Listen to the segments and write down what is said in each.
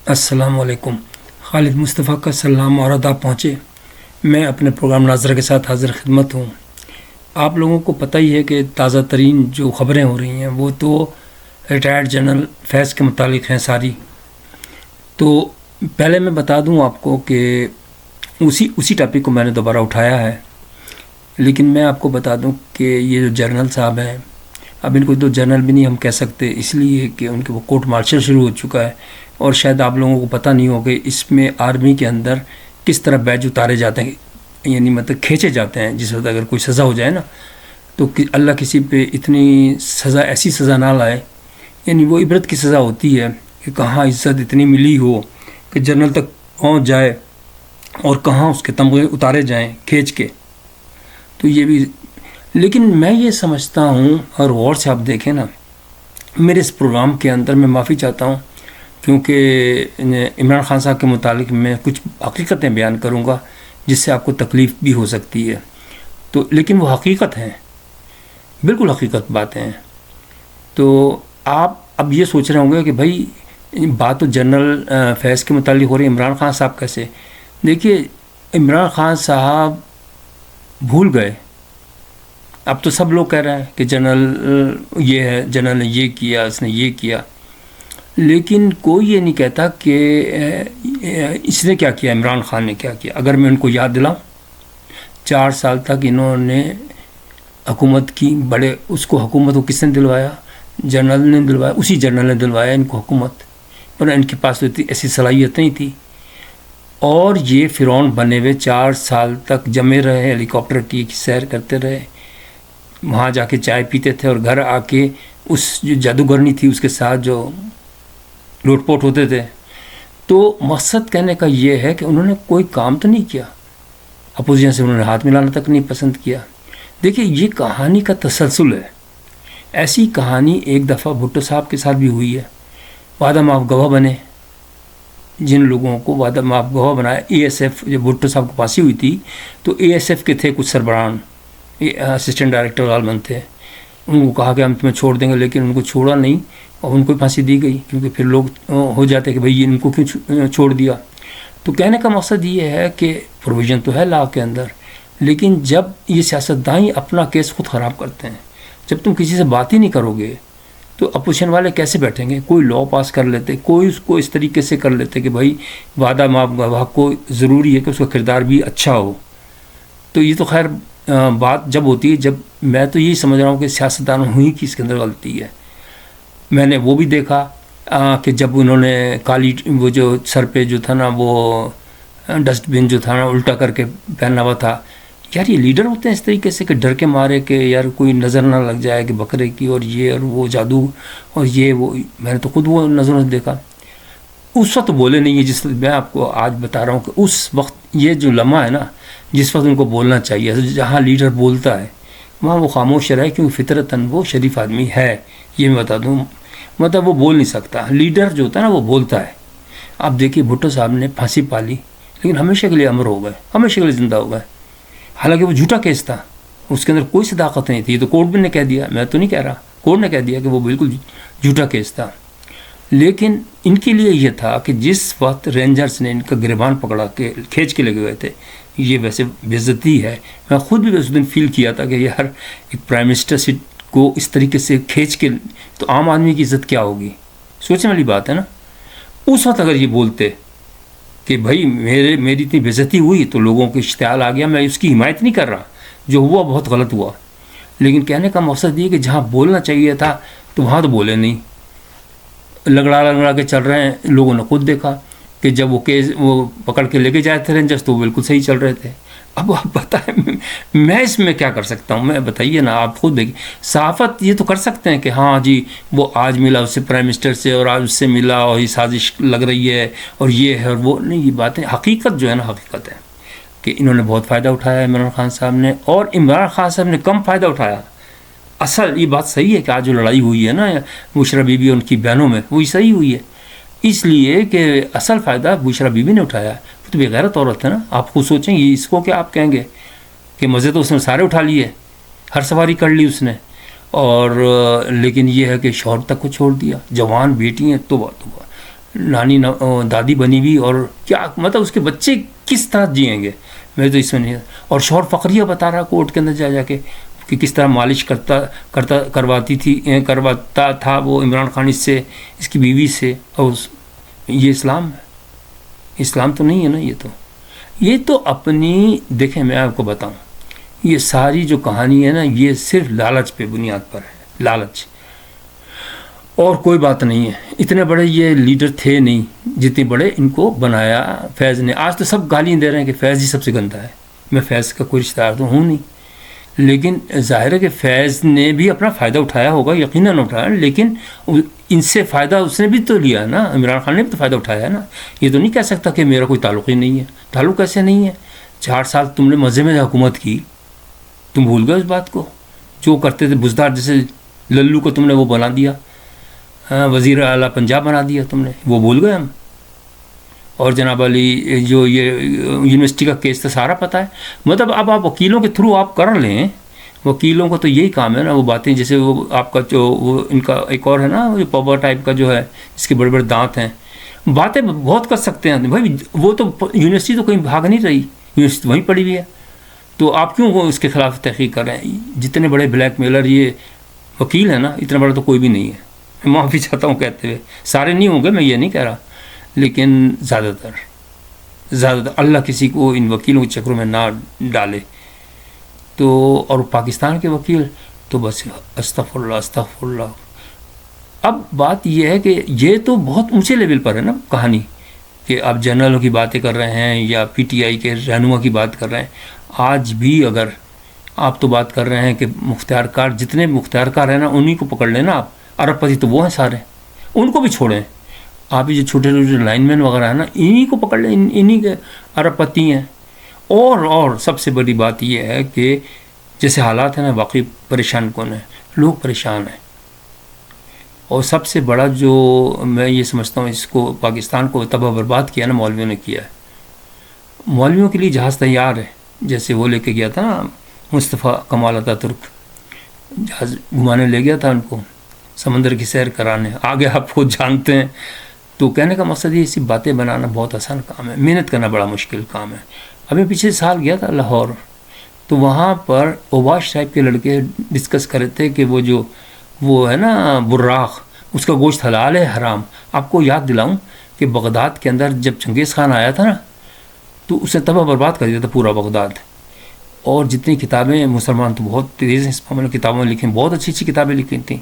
السلام علیکم. خالد مصطفیٰ کا سلام اور آداب پہنچے. میں اپنے پروگرام ناظرہ کے ساتھ حاضر خدمت ہوں. آپ لوگوں کو پتہ ہی ہے کہ تازہ ترین جو خبریں ہو رہی ہیں وہ تو ریٹائرڈ جنرل فیض کے متعلق ہیں ساری. تو پہلے میں بتا دوں آپ کو کہ اسی ٹاپک کو میں نے دوبارہ اٹھایا ہے، لیکن میں آپ کو بتا دوں کہ یہ جو جنرل صاحب ہیں، اب ان کو تو جنرل بھی نہیں ہم کہہ سکتے، اس لیے کہ ان کے وہ کورٹ مارشل شروع ہو چکا ہے. اور شاید آپ لوگوں کو پتہ نہیں ہو کہ اس میں آرمی کے اندر کس طرح بیج اتارے جاتے ہیں، یعنی مطلب کھینچے جاتے ہیں. جس وقت اگر کوئی سزا ہو جائے نا تو اللہ کسی پہ اتنی سزا، ایسی سزا نہ لائے. یعنی وہ عبرت کی سزا ہوتی ہے کہ کہاں عزت اتنی ملی ہو کہ جنرل تک پہنچ جائے اور کہاں اس کے تمغے اتارے جائیں کھینچ کے. تو یہ بھی، لیکن میں یہ سمجھتا ہوں، اور غور سے آپ دیکھیں نا، میرے اس پروگرام کے اندر میں معافی چاہتا ہوں کیونکہ عمران خان صاحب کے متعلق میں کچھ حقیقتیں بیان کروں گا جس سے آپ کو تکلیف بھی ہو سکتی ہے. تو لیکن وہ حقیقت ہیں، بالکل حقیقت باتیں ہیں. تو آپ اب یہ سوچ رہے ہوں گے کہ بھائی بات تو جنرل فیض کے متعلق ہو رہی ہے، عمران خان صاحب کیسے؟ دیکھیے، عمران خان صاحب بھول گئے. اب تو سب لوگ کہہ رہے ہیں کہ جنرل یہ ہے، جنرل نے یہ کیا، اس نے یہ کیا، لیکن کوئی یہ نہیں کہتا کہ اس نے کیا کیا، عمران خان نے کیا کیا. اگر میں ان کو یاد دلاؤں، 4 سال تک انہوں نے حکومت کی، بڑے اس کو حکومت کو کس نے دلوایا؟ جنرل نے دلوایا، اسی جنرل نے دلوایا ان کو حکومت، پر ان کے پاس تو ایسی صلاحیتیں ہی تھیں. اور یہ فرعون بنے ہوئے 4 سال تک جمے رہے، ہیلی کاپٹر کی سیر کرتے رہے، وہاں جا کے چائے پیتے تھے، اور گھر آ کے اس جو جادوگرنی تھی اس کے ساتھ جو لوٹ پوٹ ہوتے تھے. تو مقصد کہنے کا یہ ہے کہ انہوں نے کوئی کام تو نہیں کیا، اپوزیشن سے انہوں نے ہاتھ ملانا تک نہیں پسند کیا. دیکھیے، یہ کہانی کا تسلسل ہے. ایسی کہانی ایک دفعہ بھٹو صاحب کے ساتھ بھی ہوئی ہے. وعدہ معاف گواہ بنے، جن لوگوں کو وعدہ معاف گواہ بنایا، اے ایس ایف، جب بھٹو صاحب کو پھانسی ہوئی تھی تو اے ایس ایف کے تھے کچھ سربراہان، اسسٹنٹ ڈائریکٹر غالباً تھے. ان کو کہا کہ ہم تمہیں چھوڑ دیں گے، لیکن ان کو چھوڑا نہیں اور ان کو پھانسی دی گئی، کیونکہ پھر لوگ ہو جاتے کہ بھئی ان کو کیوں چھوڑ دیا. تو کہنے کا مقصد یہ ہے کہ پروویژن تو ہے لا کے اندر، لیکن جب یہ سیاستداں اپنا کیس خود خراب کرتے ہیں، جب تم کسی سے بات ہی نہیں کرو گے تو اپوزیشن والے کیسے بیٹھیں گے؟ کوئی لا پاس کر لیتے، کوئی اس کو اس طریقے سے کر لیتے کہ بھائی وعدہ معاف گواہ کو ضروری ہے کہ اس کا کردار بھی اچھا ہو. تو یہ تو خیر بات جب ہوتی ہے، جب میں تو یہی سمجھ رہا ہوں کہ سیاستدانوں ہی کی اس کے اندر غلطی ہے. میں نے وہ بھی دیکھا کہ جب انہوں نے کالی وہ جو سر پہ جو تھا نا، وہ ڈسٹ بن جو تھا نا الٹا کر کے پہنا ہوا تھا. یار یہ لیڈر ہوتے ہیں اس طریقے سے کہ ڈر کے مارے کہ یار کوئی نظر نہ لگ جائے کہ بکرے کی، اور یہ اور وہ جادو اور یہ وہ. میں نے تو خود وہ نظروں سے دیکھا. اس وقت بولے نہیں ہے، جس وقت میں آپ کو آج بتا رہا ہوں کہ اس وقت یہ جو لمحہ ہے نا جس وقت ان کو بولنا چاہیے، جہاں لیڈر بولتا ہے وہاں وہ خاموش رہے، کیونکہ فطرتاً وہ شریف آدمی ہے. یہ میں بتا دوں، مطلب وہ بول نہیں سکتا. لیڈر جو ہوتا ہے نا وہ بولتا ہے. آپ دیکھیے بھٹو صاحب نے پھانسی پالی، لیکن ہمیشہ کے لیے امر ہو گئے، ہمیشہ کے لیے زندہ ہو گئے. حالانکہ وہ جھوٹا کیس تھا، اس کے اندر کوئی صداقت نہیں تھی. یہ تو کورٹ بھی نے کہہ دیا، میں تو نہیں کہہ رہا، کورٹ نے کہہ دیا کہ وہ بالکل جھوٹا کیس تھا. لیکن ان کے لیے یہ تھا کہ جس وقت رینجرز نے ان کا گریبان پکڑا کے کھینچ کے لے گئے تھے، یہ ویسے بے عزتی ہے. میں خود بھی اس دن فیل کیا تھا کہ یار ایک پرائم منسٹر سیٹ کو اس طریقے سے کھینچ کے، تو عام آدمی کی عزت کیا ہوگی؟ سوچنے والی بات ہے نا. اس وقت اگر یہ بولتے کہ بھائی میری اتنی بے عزتی ہوئی تو لوگوں کو اشتعال آ گیا، میں اس کی حمایت نہیں کر رہا، جو ہوا بہت غلط ہوا، لیکن کہنے کا مقصد یہ کہ جہاں بولنا چاہیے تھا تو وہاں تو بولے نہیں، لنگڑا کے چل رہے ہیں. لوگوں نے خود دیکھا کہ جب وہ کیس وہ پکڑ کے لے کے جائے تھے رینجرز تو وہ بالکل صحیح چل رہے تھے. اب آپ بتائیں میں اس میں کیا کر سکتا ہوں؟ میں بتائیے نا، آپ خود دیکھیے. صحافت یہ تو کر سکتے ہیں کہ ہاں جی وہ آج ملا اس سے پرائم منسٹر سے، اور آج اس سے ملا اور یہ سازش لگ رہی ہے اور یہ ہے اور وہ نہیں. یہ باتیں حقیقت جو ہے نا، حقیقت ہے کہ انہوں نے بہت فائدہ اٹھایا عمران خان صاحب نے، اور عمران خان صاحب نے کم فائدہ اٹھایا. اصل یہ بات صحیح ہے کہ آج جو لڑائی ہوئی ہے نا بشرا بی بی اور ان کی بہنوں میں، وہی صحیح ہوئی ہے، اس لیے کہ اصل فائدہ بشرا بی بی نے اٹھایا. وہ تو بغیرت عورت ہے نا. آپ خود سوچیں، یہ اس کو کیا آپ کہیں گے کہ مزے تو اس نے سارے اٹھا لیے، ہر سواری کر لی اس نے، اور لیکن یہ ہے کہ شوہر تک کو چھوڑ دیا، جوان بیٹی ہیں تو نانی دادی بنی ہوئی، اور کیا مطلب اس کے بچے کس طرح جئیں گے، میں تو اس میں نہیں. اور شوہر فقریہ بتا رہا کورٹ کے اندر جا کے کہ کس طرح مالش کرواتا تھا وہ عمران خان اس سے، اس کی بیوی سے. اور یہ اسلام ہے؟ اسلام تو نہیں ہے نا. یہ تو اپنی دیکھیں میں آپ کو بتاؤں، یہ ساری جو کہانی ہے نا یہ صرف لالچ پہ بنیاد پر ہے، لالچ اور کوئی بات نہیں ہے. اتنے بڑے یہ لیڈر تھے نہیں جتنے بڑے ان کو بنایا فیض نے. آج تو سب گالیاں دے رہے ہیں کہ فیض ہی سب سے گندا ہے. میں فیض کا کوئی رشتہ دار تو ہوں نہیں، لیکن ظاہر ہے کہ فیض نے بھی اپنا فائدہ اٹھایا ہوگا، یقیناً اٹھایا، لیکن ان سے فائدہ اس نے بھی تو لیا نا. عمران خان نے بھی تو فائدہ اٹھایا ہے نا. یہ تو نہیں کہہ سکتا کہ میرا کوئی تعلق ہی نہیں ہے. تعلق ایسے نہیں ہے. 4 سال تم نے مزے میں حکومت کی، تم بھول گئے اس بات کو. جو کرتے تھے بزدار، جیسے للو کو تم نے وہ بنا دیا، وزیر اعلیٰ پنجاب بنا دیا تم نے، وہ بھول گئے ہم. اور جناب علی جو یہ یونیورسٹی کا کیس تھا سارا پتہ ہے. مطلب اب آپ وکیلوں کے تھرو آپ کر لیں، وکیلوں کو تو یہی کام ہے نا. وہ باتیں جیسے وہ آپ کا جو وہ ان کا ایک اور ہے نا وہ پاور ٹائپ کا جو ہے جس کے بڑے بڑے دانت ہیں، باتیں بہت کر سکتے ہیں بھائی. وہ تو یونیورسٹی تو کہیں بھاگ نہیں رہی، یونیورسٹی وہیں پڑی ہوئی ہے. تو آپ کیوں اس کے خلاف تحقیق کر رہے ہیں؟ جتنے بڑے بلیک میلر یہ وکیل ہیں نا، اتنا بڑا تو کوئی بھی نہیں ہے. میں معافی چاہتا ہوں کہتے ہوئے، سارے نہیں ہوں گے میں یہ نہیں کہہ رہا، لیکن زیادہ تر اللہ کسی کو ان وکیلوں کے چکروں میں نہ ڈالے. تو اور پاکستان کے وکیل تو بس استغفر اللہ استغفر اللہ. اب بات یہ ہے کہ یہ تو بہت اونچے لیول پر ہے نا کہانی، کہ آپ جنرلوں کی باتیں کر رہے ہیں یا پی ٹی آئی کے رہنما کی بات کر رہے ہیں. آج بھی اگر آپ تو بات کر رہے ہیں کہ مختار کار، جتنے مختار کار ہیں نا انہی کو پکڑ لینا آپ. ارب پتی تو وہ ہیں سارے، ان کو بھی چھوڑیں. آپ یہ جو چھوٹے چھوٹے لائن مین وغیرہ ہیں نا انہی کو پکڑ لیں، انہی کے ارب پتی ہیں. اور سب سے بڑی بات یہ ہے کہ جیسے حالات ہیں نا واقعی پریشان کون ہے، لوگ پریشان ہیں. اور سب سے بڑا جو میں یہ سمجھتا ہوں اس کو پاکستان کو تباہ برباد کیا نا مولویوں نے کیا ہے. مولویوں کے لیے جہاز تیار ہے، جیسے وہ لے کے گیا تھا نا مصطفیٰ کمال اتا ترک، جہاز گھمانے لے گیا تھا ان کو سمندر کی سیر کرانے. آگے آپ خود جانتے ہیں. تو کہنے کا مقصد یہ ایسی باتیں بنانا بہت آسان کام ہے، محنت کرنا بڑا مشکل کام ہے. ابھی پچھلے سال گیا تھا لاہور، تو وہاں پر اوباش ٹائپ کے لڑکے ڈسکس کر رہے تھے کہ وہ ہے نا براق، اس کا گوشت حلال ہے حرام. آپ کو یاد دلاؤں کہ بغداد کے اندر جب چنگیز خان آیا تھا نا تو اسے تباہ برباد کر دیا تھا پورا بغداد. اور جتنی کتابیں مسلمان تو بہت تیز اس معاملے میں کتابوں میں لکھی، بہت اچھی اچھی کتابیں لکھی تھیں،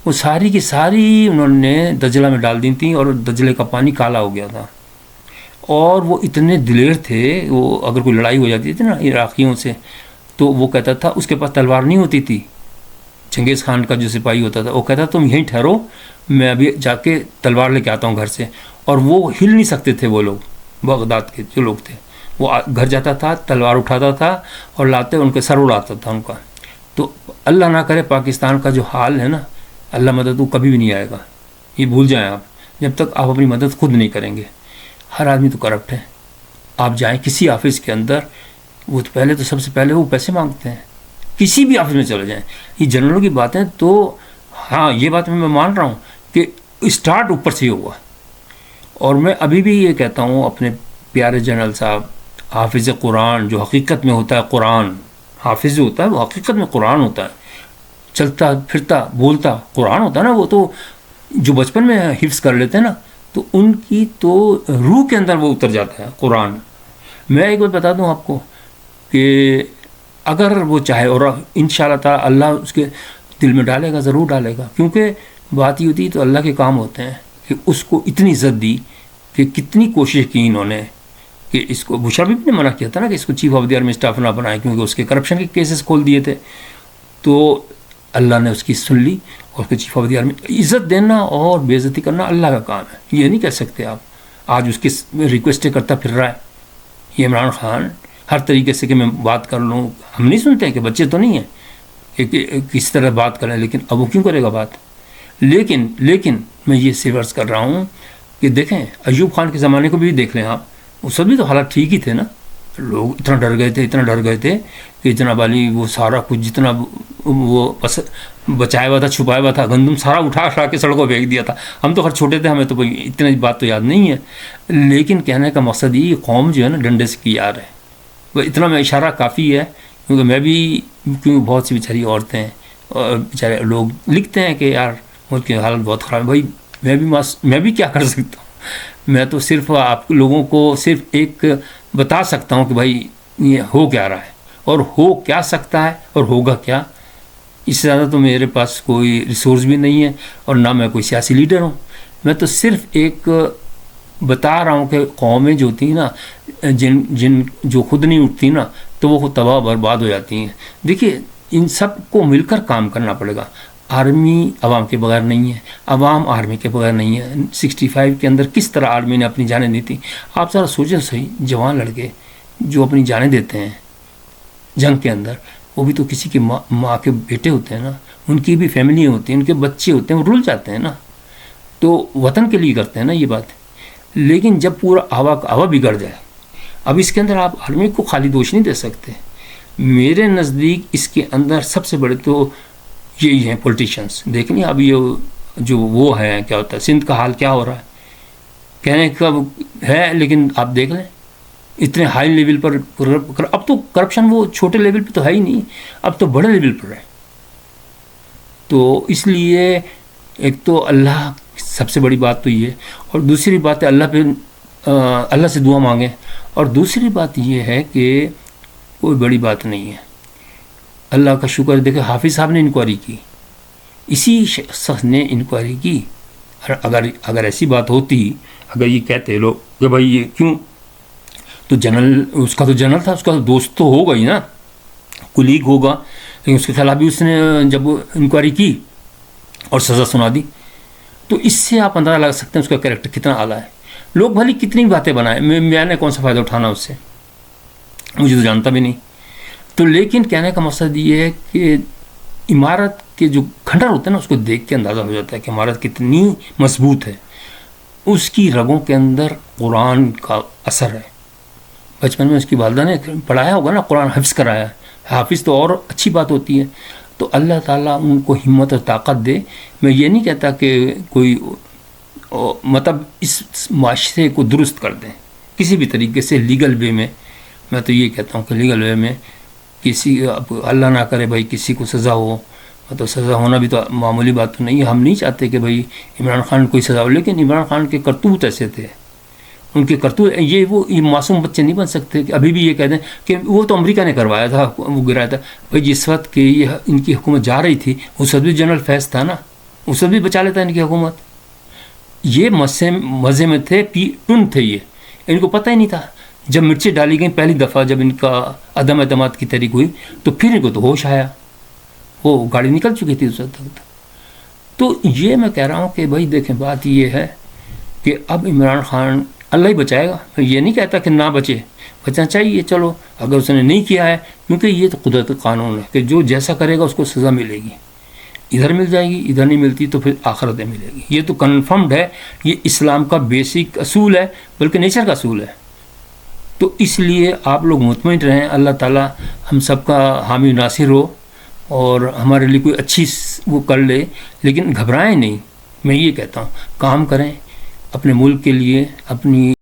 وہ ساری کی ساری انہوں نے دجلہ میں ڈال دی تھیں اور دجلے کا پانی کالا ہو گیا تھا. اور وہ اتنے دلیر تھے، وہ اگر کوئی لڑائی ہو جاتی تھی نا عراقیوں سے تو وہ کہتا تھا، اس کے پاس تلوار نہیں ہوتی تھی، چنگیز خان کا جو سپاہی ہوتا تھا وہ کہتا تم یہیں ٹھہرو، میں ابھی جا کے تلوار لے کے آتا ہوں گھر سے. اور وہ ہل نہیں سکتے تھے وہ لوگ، بغداد کے جو لوگ تھے. وہ گھر جاتا تھا، تلوار اٹھاتا تھا اور لاتے ان کے سر اڑاتا تھا ان کا. تو اللہ نہ کرے پاکستان کا جو حال ہے نا، اللہ مدد وہ کبھی بھی نہیں آئے گا. یہ بھول جائیں آپ، جب تک آپ اپنی مدد خود نہیں کریں گے. ہر آدمی تو کرپٹ ہے. آپ جائیں کسی آفس کے اندر، وہ تو پہلے تو سب سے پہلے وہ پیسے مانگتے ہیں. کسی بھی آفس میں چلے جائیں. یہ جنرلوں کی باتیں تو ہاں یہ بات میں مان رہا ہوں کہ اسٹارٹ اوپر سے ہی ہوا. اور میں ابھی بھی یہ کہتا ہوں اپنے پیارے جنرل صاحب، حافظ قرآن جو حقیقت میں ہوتا ہے، قرآن حافظ جو ہوتا ہے وہ حقیقت میں قرآن ہوتا ہے، چلتا پھرتا بولتا قرآن ہوتا ہے نا. وہ تو جو بچپن میں حفظ کر لیتے ہیں نا تو ان کی تو روح کے اندر وہ اتر جاتا ہے قرآن. میں ایک بات بتا دوں آپ کو کہ اگر وہ چاہے، اور انشاءاللہ تعالی اللہ اس کے دل میں ڈالے گا، ضرور ڈالے گا، کیونکہ بات یہ ہوتی ہے تو اللہ کے کام ہوتے ہیں کہ اس کو اتنی عزت دی کہ کتنی کوشش کی انہوں نے کہ اس کو مشرف نے منع کیا تھا نا کہ اس کو chief of the army staff نہ بنائے، کیونکہ اس کے کرپشن کے کیسز کھول دیے تھے. تو اللہ نے اس کی سن لی اور اس کو چیف آف دی آرمی. عزت دینا اور بے عزتی کرنا اللہ کا کام ہے، یہ نہیں کہہ سکتے آپ. آج اس کی ریکویسٹیں کرتا پھر رہا ہے یہ عمران خان ہر طریقے سے کہ میں بات کر لوں. ہم نہیں سنتے ہیں کہ بچے تو نہیں ہیں کہ کس طرح بات کریں، لیکن اب وہ کیوں کرے گا بات. لیکن میں یہ سیورس کر رہا ہوں کہ دیکھیں ایوب خان کے زمانے کو بھی دیکھ لیں آپ، اس وقت بھی تو حالات ٹھیک ہی تھے نا. لوگ اتنا ڈر گئے تھے کہ جناب علی وہ سارا کچھ جتنا وہ بچایا ہوا تھا چھپایا ہوا تھا گندم سارا اٹھا کے سڑکوں پھینک دیا تھا. ہم تو خیر چھوٹے تھے, ہمیں تو اتنا بات تو یاد نہیں ہے, لیکن کہنے کا مقصد یہ قوم جو ہے نا ڈنڈے سے کی یار ہے. وہ اتنا میں اشارہ کافی ہے, کیونکہ میں بھی بہت سی بیچاری عورتیں اور بیچارے لوگ لکھتے ہیں کہ یار ملک کی حالت بہت خراب ہے. بھائی میں بھی کیا کر سکتا ہوں؟ میں تو صرف آپ لوگوں کو صرف ایک بتا سکتا ہوں کہ بھائی یہ ہو کیا رہا ہے اور ہو کیا سکتا ہے اور ہوگا کیا. اس سے زیادہ تو میرے پاس کوئی ریسورس بھی نہیں ہے اور نہ میں کوئی سیاسی لیڈر ہوں. میں تو صرف ایک بتا رہا ہوں کہ قومیں جو ہوتی ہیں نا جن جو خود نہیں اٹھتی نا تو وہ خود تباہ برباد ہو جاتی ہیں. دیکھیے ان سب کو مل کر کام کرنا پڑے گا. آرمی عوام کے بغیر نہیں ہے, عوام آرمی کے بغیر نہیں ہے. 65 کے اندر کس طرح آرمی نے اپنی جانیں دی تھیں. آپ ذرا سوچیں صحیح, جوان لڑکے جو اپنی جانیں دیتے ہیں جنگ کے اندر, وہ بھی تو کسی کی ماں کے بیٹے ہوتے ہیں نا, ان کی بھی فیملی ہوتی ہیں, ان کے بچے ہوتے ہیں, وہ رول جاتے ہیں نا, تو وطن کے لیے کرتے ہیں نا یہ بات. لیکن جب پورا آوا کا آوا بگڑ جائے, اب اس کے اندر آپ آرمی کو خالی دوش نہیں دے سکتے. میرے نزدیک اس کے اندر سب سے بڑے تو یہی ہیں پولیٹیشینس. دیکھیں اب یہ جو وہ ہے کیا ہوتا ہے, سندھ کا حال کیا ہو رہا ہے کہنے کا ہے, لیکن آپ دیکھ لیں اتنے ہائی لیول پر اب تو کرپشن وہ چھوٹے لیول پہ تو ہے ہی نہیں, اب تو بڑے لیول پر ہے. تو اس لیے ایک تو اللہ سب سے بڑی بات تو یہ ہے, اور دوسری بات ہے اللہ سے دعا مانگیں, اور دوسری بات یہ ہے کہ کوئی بڑی بات نہیں ہے, اللہ کا شکر. دیکھیں حافظ صاحب نے انکوائری کی, اسی شخص نے انکوائری کی. اگر ایسی بات ہوتی, اگر یہ کہتے لوگ کہ بھائی یہ کیوں, تو جنرل اس کا تو جنرل تھا, اس کا تو دوست تو ہوگا ہی نا, کولیگ ہوگا, لیکن اس کے خلاف بھی اس نے جب انکوائری کی اور سزا سنا دی, تو اس سے آپ اندازہ لگا سکتے ہیں اس کا کریکٹر کتنا اعلیٰ ہے. لوگ بھلی کتنی باتیں بنائیں, میں نے کون سا فائدہ اٹھانا اس سے, مجھے تو جانتا بھی نہیں. تو لیکن کہنے کا مقصد یہ ہے کہ عمارت کے جو کھنڈر ہوتے ہیں نا, اس کو دیکھ کے اندازہ ہو جاتا ہے کہ عمارت کتنی مضبوط ہے. اس کی رگوں کے اندر قرآن کا اثر ہے. بچپن میں اس کی والدہ نے پڑھایا ہوگا نا, قرآن حفظ کرایا ہے. حافظ تو اور اچھی بات ہوتی ہے. تو اللہ تعالیٰ ان کو ہمت اور طاقت دے. میں یہ نہیں کہتا کہ کوئی مطلب اس معاشرے کو درست کر دیں کسی بھی طریقے سے لیگل وے میں. میں تو یہ کہتا ہوں کہ لیگل وے میں کسی, اللہ نہ کرے بھائی کسی کو سزا ہو, تو سزا ہونا بھی تو معمولی بات تو نہیں ہے. ہم نہیں چاہتے کہ بھائی عمران خان کوئی سزا ہو, لیکن عمران خان کے کرتوت ایسے تھے, ان کے کرتوت یہ معصوم بچے نہیں بن سکتے کہ ابھی بھی یہ کہہ دیں کہ وہ تو امریکہ نے کروایا تھا, وہ گرایا تھا. بھائی جس وقت کہ یہ ان کی حکومت جا رہی تھی اس وقت بھی جنرل فیض تھا نا, اس وقت بھی بچا لیتا ان کی حکومت. یہ مزے میں تھے, ٹن تھے یہ, ان کو پتہ ہی نہیں تھا. جب مرچیں ڈالی گئیں پہلی دفعہ, جب ان کا عدم اعتماد کی تحریک ہوئی, تو پھر ان کو تو ہوش آیا, وہ گاڑی نکل چکی تھی اس وقت تک. تو یہ میں کہہ رہا ہوں کہ بھائی دیکھیں بات یہ ہے کہ اب عمران خان اللہ ہی بچائے گا. یہ نہیں کہتا کہ نہ بچنا چاہیے, چلو اگر اس نے نہیں کیا ہے, کیونکہ یہ تو قدرت قانون ہے کہ جو جیسا کرے گا اس کو سزا ملے گی. ادھر مل جائے گی, ادھر نہیں ملتی تو پھر آخرت میں ملے گی. یہ تو کنفرمڈ ہے, یہ اسلام کا بیسک اصول ہے, بلکہ نیچر کا اصول ہے. تو اس لیے آپ لوگ مطمئن رہیں, اللہ تعالیٰ ہم سب کا حامی ناصر ہو اور ہمارے لیے کوئی اچھی وہ کر لے, لیکن گھبرائیں نہیں. میں یہ کہتا ہوں کام کریں اپنے ملک کے لیے, اپنی